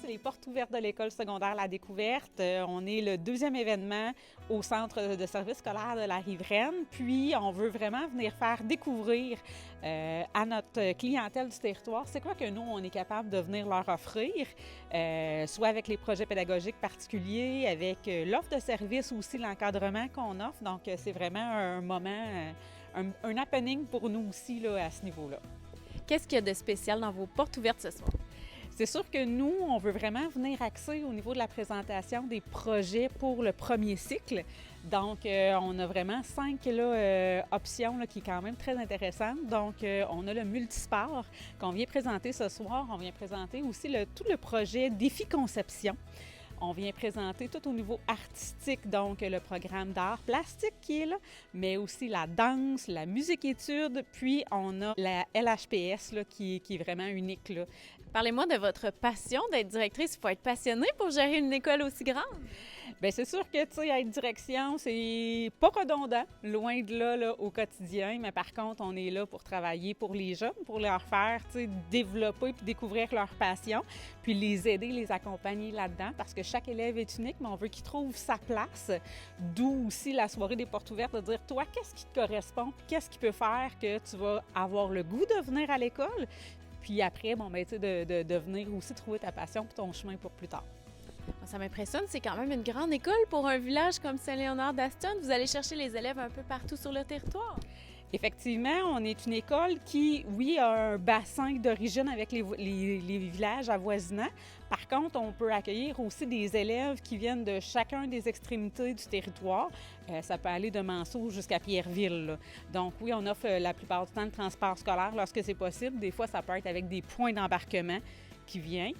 c'est les portes ouvertes de l'École secondaire La Découverte. On est le deuxième événement au centre de service scolaire de la Riveraine. Puis, on veut vraiment venir faire découvrir à notre clientèle du territoire c'est quoi que nous, on est capable de venir leur offrir, soit avec les projets pédagogiques particuliers, avec l'offre de service aussi, l'encadrement qu'on offre. Donc, c'est vraiment un moment, un happening pour nous aussi là, à ce niveau-là. Qu'est-ce qu'il y a de spécial dans vos portes ouvertes ce soir? C'est sûr que nous, on veut vraiment venir axer au niveau de la présentation des projets pour le premier cycle. Donc, on a vraiment 5 options là, qui est quand même très intéressantes. Donc, on a le multisport qu'on vient présenter ce soir. On vient présenter aussi tout le projet Défi Conception. On vient présenter tout au niveau artistique, donc le programme d'art plastique qui est là, mais aussi la danse, la musique-études, puis on a la LHPS là, qui est vraiment unique, là. Parlez-moi de votre passion d'être directrice. Il faut être passionné pour gérer une école aussi grande. Bien, c'est sûr que, tu sais, être direction, c'est pas redondant, loin de là, au quotidien, mais par contre, on est là pour travailler pour les jeunes, pour leur faire, tu sais, développer puis découvrir leur passion, puis les aider, les accompagner là-dedans, parce que chaque élève est unique, mais on veut qu'il trouve sa place, d'où aussi la soirée des portes ouvertes, de dire, toi, qu'est-ce qui te correspond, puis qu'est-ce qui peut faire que tu vas avoir le goût de venir à l'école, puis après, bon, ben, tu sais, de venir aussi trouver ta passion puis ton chemin pour plus tard. Ça m'impressionne, c'est quand même une grande école pour un village comme Saint-Léonard-d'Aston. Vous allez chercher les élèves un peu partout sur le territoire. Effectivement, on est une école qui, oui, a un bassin d'origine avec les villages avoisinants. Par contre, on peut accueillir aussi des élèves qui viennent de chacun des extrémités du territoire. Ça peut aller de Manceau jusqu'à Pierreville, là. Donc oui, on offre la plupart du temps le transport scolaire lorsque c'est possible. Des fois, ça peut être avec des points d'embarquement qui viennent.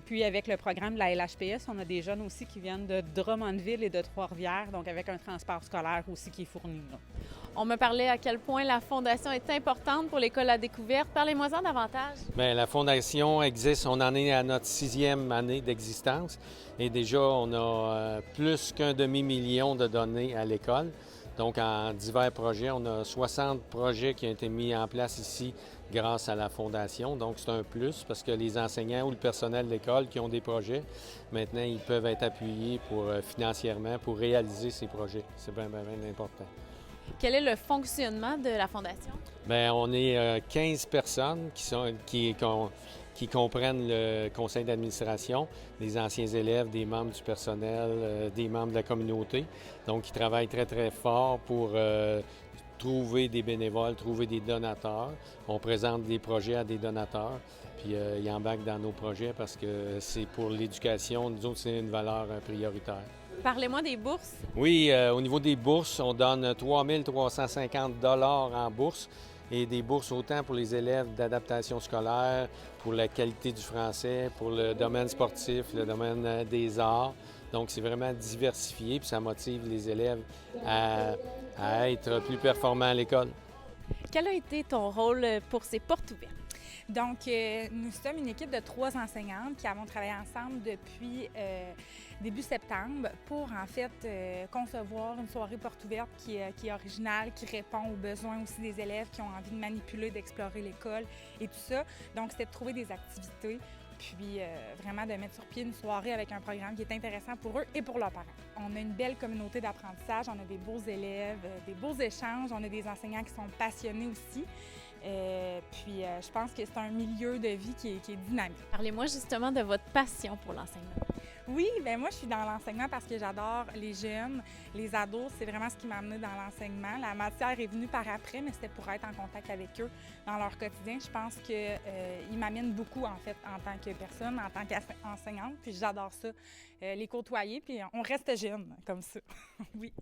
Puis avec le programme de la LHPS, on a des jeunes aussi qui viennent de Drummondville et de Trois-Rivières, donc avec un transport scolaire aussi qui est fourni, là. On me parlait à quel point la Fondation est importante pour l'École La Découverte. Parlez-moi-en davantage. Bien, la Fondation existe, on en est à notre 6e année d'existence et déjà on a plus qu'un demi-million de données à l'école. Donc en divers projets, on a 60 projets qui ont été mis en place ici grâce à la Fondation. Donc c'est un plus parce que les enseignants ou le personnel de l'école qui ont des projets, maintenant ils peuvent être appuyés financièrement pour réaliser ces projets. C'est bien important. Quel est le fonctionnement de la Fondation? Bien, on est 15 personnes qui comprennent le conseil d'administration, des anciens élèves, des membres du personnel, des membres de la communauté. Donc, ils travaillent très, très fort pour trouver des bénévoles, trouver des donateurs. On présente des projets à des donateurs, puis ils embarquent dans nos projets parce que c'est pour l'éducation. Nous autres, c'est une valeur prioritaire. Parlez-moi des bourses. Oui, au niveau des bourses, on donne 3 350 $ en bourse et des bourses autant pour les élèves d'adaptation scolaire, pour la qualité du français, pour le domaine sportif, le domaine des arts. Donc, c'est vraiment diversifié puis ça motive les élèves à être plus performants à l'école. Quel a été ton rôle pour ces portes ouvertes? Donc, nous sommes une équipe de 3 enseignantes qui avons travaillé ensemble depuis début septembre pour, en fait, concevoir une soirée porte ouverte qui est originale, qui répond aux besoins aussi des élèves qui ont envie de manipuler, d'explorer l'école et tout ça. Donc, c'était de trouver des activités, puis vraiment de mettre sur pied une soirée avec un programme qui est intéressant pour eux et pour leurs parents. On a une belle communauté d'apprentissage, on a des beaux élèves, des beaux échanges, on a des enseignants qui sont passionnés aussi. Puis je pense que c'est un milieu de vie qui est dynamique. Parlez-moi justement de votre passion pour l'enseignement. Oui, bien moi je suis dans l'enseignement parce que j'adore les jeunes, les ados, c'est vraiment ce qui m'a amené dans l'enseignement. La matière est venue par après, mais c'était pour être en contact avec eux dans leur quotidien. Je pense qu'ils m'amènent beaucoup en fait en tant que personne, en tant qu'enseignante, puis j'adore ça, les côtoyer, puis on reste jeune comme ça. Oui.